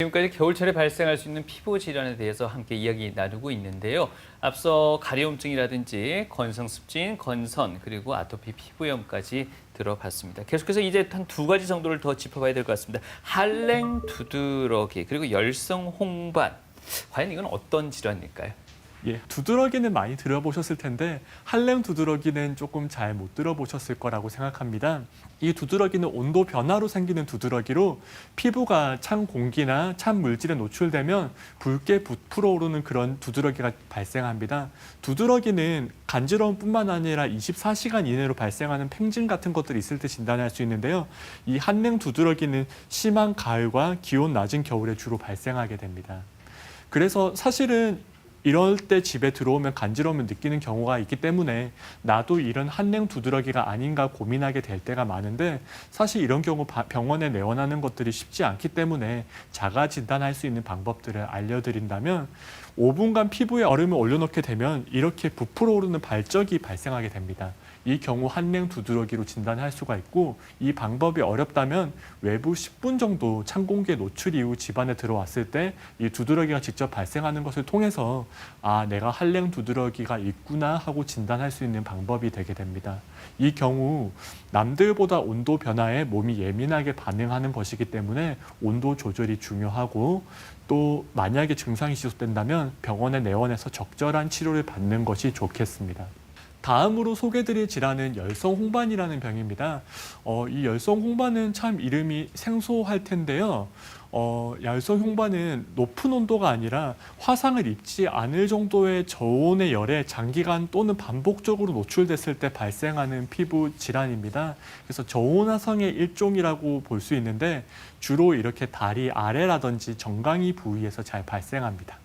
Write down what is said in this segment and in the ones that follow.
지금까지 겨울철에 발생할 수 있는 피부 질환에 대해서 함께 이야기 나누고 있는데요. 앞서 가려움증이라든지 건성습진, 건선, 그리고 아토피 피부염까지 들어봤습니다. 계속해서 이제 한 두 가지 정도를 더 짚어봐야 될 것 같습니다. 한랭 두드러기, 그리고 열성 홍반. 과연 이건 어떤 질환일까요? 예, 두드러기는 많이 들어보셨을 텐데 한랭 두드러기는 조금 잘 못 들어보셨을 거라고 생각합니다. 이 두드러기는 온도 변화로 생기는 두드러기로 피부가 찬 공기나 찬 물질에 노출되면 붉게 부풀어 오르는 그런 두드러기가 발생합니다. 두드러기는 간지러움뿐만 아니라 24시간 이내로 발생하는 팽진 같은 것들이 있을 때 진단할 수 있는데요. 이 한랭 두드러기는 심한 가을과 기온 낮은 겨울에 주로 발생하게 됩니다. 그래서 사실은 이럴 때 집에 들어오면 간지러움을 느끼는 경우가 있기 때문에 나도 이런 한랭 두드러기가 아닌가 고민하게 될 때가 많은데, 사실 이런 경우 병원에 내원하는 것들이 쉽지 않기 때문에 자가 진단할 수 있는 방법들을 알려드린다면 5분간 피부에 얼음을 올려놓게 되면 이렇게 부풀어 오르는 발적이 발생하게 됩니다. 이 경우 한랭 두드러기로 진단할 수가 있고, 이 방법이 어렵다면 외부 10분 정도 찬 공기에 노출 이후 집안에 들어왔을 때 이 두드러기가 직접 발생하는 것을 통해서 아, 내가 한랭 두드러기가 있구나 하고 진단할 수 있는 방법이 되게 됩니다. 이 경우 남들보다 온도 변화에 몸이 예민하게 반응하는 것이기 때문에 온도 조절이 중요하고, 또 만약에 증상이 지속된다면 병원에 내원해서 적절한 치료를 받는 것이 좋겠습니다. 다음으로 소개드릴 질환은 열성 홍반이라는 병입니다. 이 열성 홍반은 참 이름이 생소할 텐데요. 열성 홍반은 높은 온도가 아니라 화상을 입지 않을 정도의 저온의 열에 장기간 또는 반복적으로 노출됐을 때 발생하는 피부 질환입니다. 그래서 저온화성의 일종이라고 볼 수 있는데 주로 이렇게 다리 아래라든지 정강이 부위에서 잘 발생합니다.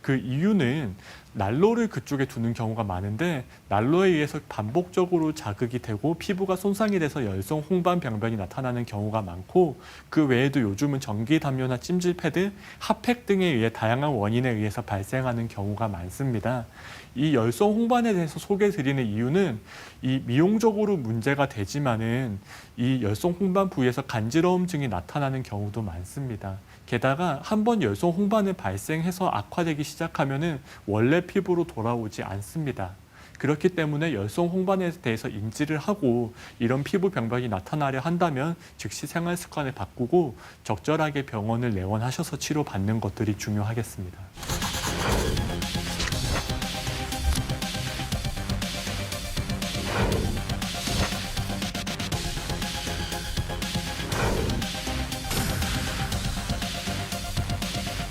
그 이유는 난로를 그쪽에 두는 경우가 많은데 난로에 의해서 반복적으로 자극이 되고 피부가 손상이 돼서 열성 홍반 병변이 나타나는 경우가 많고, 그 외에도 요즘은 전기 담요나 찜질 패드, 핫팩 등에 의해 다양한 원인에 의해서 발생하는 경우가 많습니다. 이 열성 홍반에 대해서 소개드리는 이유는 이 미용적으로 문제가 되지만은 이 열성 홍반 부위에서 간지러움증이 나타나는 경우도 많습니다. 게다가 한번 열성 홍반을 발생해서 악화되기 시작하면은 원래 피부로 돌아오지 않습니다. 그렇기 때문에 열성 홍반에 대해서 인지를 하고 이런 피부 병변이 나타나려 한다면 즉시 생활 습관을 바꾸고 적절하게 병원을 내원하셔서 치료받는 것들이 중요하겠습니다.